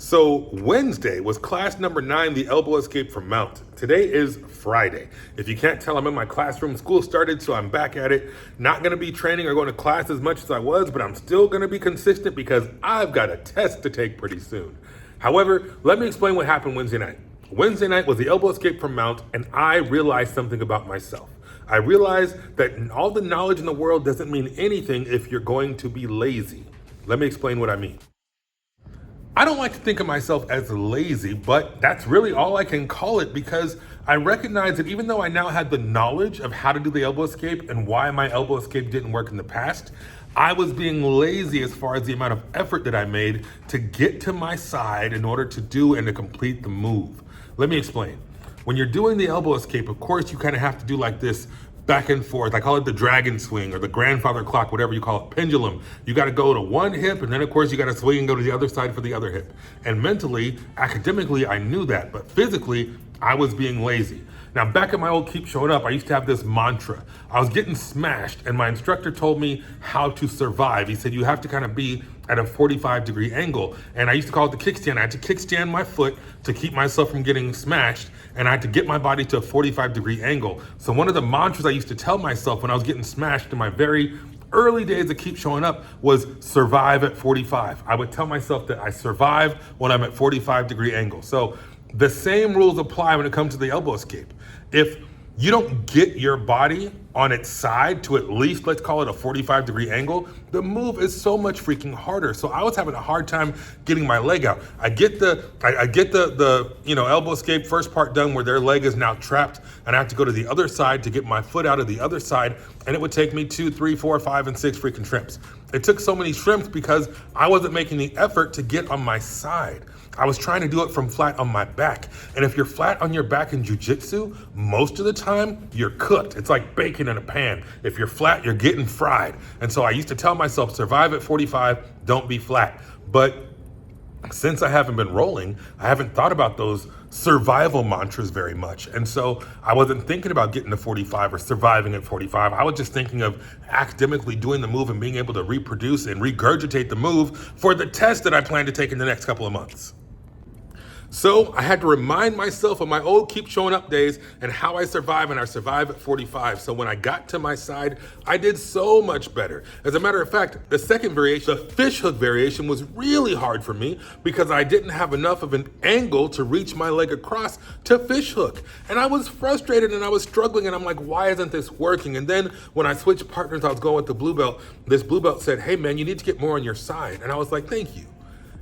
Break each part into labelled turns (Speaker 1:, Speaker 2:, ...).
Speaker 1: So Wednesday was class number 9, the elbow escape from mount. Today is Friday. If you can't tell, I'm in my classroom. School started, so I'm back at it. Not gonna be training or going to class as much as I was, but I'm still gonna be consistent because I've got a test to take pretty soon. However, let me explain what happened Wednesday night. Wednesday night was the elbow escape from mount, and I realized something about myself. I realized that all the knowledge in the world doesn't mean anything if you're going to be lazy. Let me explain what I mean. I don't like to think of myself as lazy, but that's really all I can call it because I recognize that even though I now had the knowledge of how to do the elbow escape and why my elbow escape didn't work in the past, I was being lazy as far as the amount of effort that I made to get to my side in order to do and to complete the move. Let me explain. When you're doing the elbow escape, of course, you kind of have to do like this back and forth. I call it the dragon swing or the grandfather clock, whatever you call it, pendulum. You got to go to one hip and then of course you got to swing and go to the other side for the other hip. And mentally, academically, I knew that, but physically, I was being lazy. Now, back at my old Keep Showing Up, I used to have this mantra. I was getting smashed and my instructor told me how to survive. He said, you have to kind of be at a 45-degree angle. And I used to call it the kickstand. I had to kickstand my foot to keep myself from getting smashed. And I had to get my body to a 45-degree angle. So one of the mantras I used to tell myself when I was getting smashed in my very early days of Keep Showing Up was survive at 45. I would tell myself that I survive when I'm at 45-degree angle. So the same rules apply when it comes to the elbow escape. If you don't get your body on its side to at least, let's call it a 45-degree angle, the move is so much freaking harder. So I was having a hard time getting my leg out. I get the elbow escape first part done where their leg is now trapped and I have to go to the other side to get my foot out of the other side, and it would take me 2, 3, 4, 5, and 6 freaking shrimps. It took so many shrimps because I wasn't making the effort to get on my side. I was trying to do it from flat on my back. And if you're flat on your back in jiu-jitsu, most of the time you're cooked. It's like bacon in a pan. If you're flat, you're getting fried. And so I used to tell myself, survive at 45, don't be flat. But since I haven't been rolling, I haven't thought about those survival mantras very much. And so I wasn't thinking about getting to 45 or surviving at 45. I was just thinking of academically doing the move and being able to reproduce and regurgitate the move for the test that I plan to take in the next couple of months. So I had to remind myself of my old Keep Showing Up days and how I survive, and I survive at 45. So when I got to my side, I did so much better. As a matter of fact, the second variation, the fish hook variation, was really hard for me because I didn't have enough of an angle to reach my leg across to fish hook. And I was frustrated and I was struggling and I'm like, why isn't this working? And then when I switched partners, I was going with the blue belt. This blue belt said, hey man, you need to get more on your side. And I was like, thank you.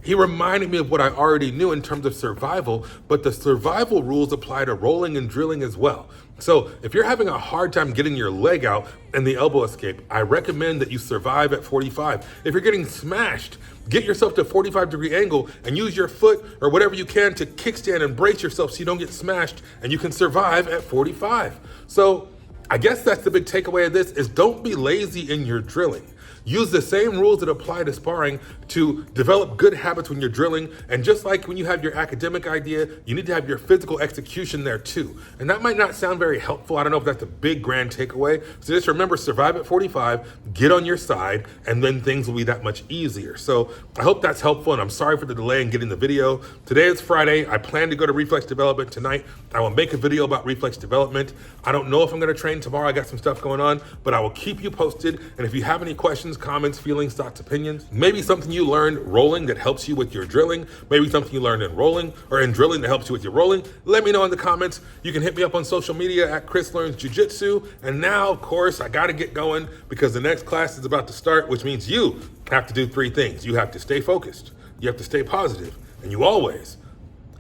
Speaker 1: He reminded me of what I already knew in terms of survival, but the survival rules apply to rolling and drilling as well. So if you're having a hard time getting your leg out in the elbow escape, I recommend that you survive at 45. If you're getting smashed, get yourself to a 45-degree angle and use your foot or whatever you can to kickstand and brace yourself so you don't get smashed and you can survive at 45. So I guess that's the big takeaway of this is don't be lazy in your drilling. Use the same rules that apply to sparring to develop good habits when you're drilling. And just like when you have your academic idea, you need to have your physical execution there too. And that might not sound very helpful. I don't know if that's a big grand takeaway. So just remember, survive at 45, get on your side, and then things will be that much easier. So I hope that's helpful, and I'm sorry for the delay in getting the video. Today is Friday. I plan to go to reflex development tonight. I will make a video about reflex development. I don't know if I'm gonna train tomorrow. I got some stuff going on, but I will keep you posted. And if you have any questions, comments, feelings, thoughts, opinions, maybe something you learned rolling that helps you with your drilling, maybe something you learned in rolling or in drilling that helps you with your rolling, let me know in the comments. You can hit me up on social media at Chris Learns Jiu-Jitsu. And now, of course, I gotta get going because the next class is about to start, which means you have to do 3 things. You have to stay focused, you have to stay positive, and you always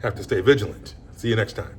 Speaker 1: have to stay vigilant. See you next time.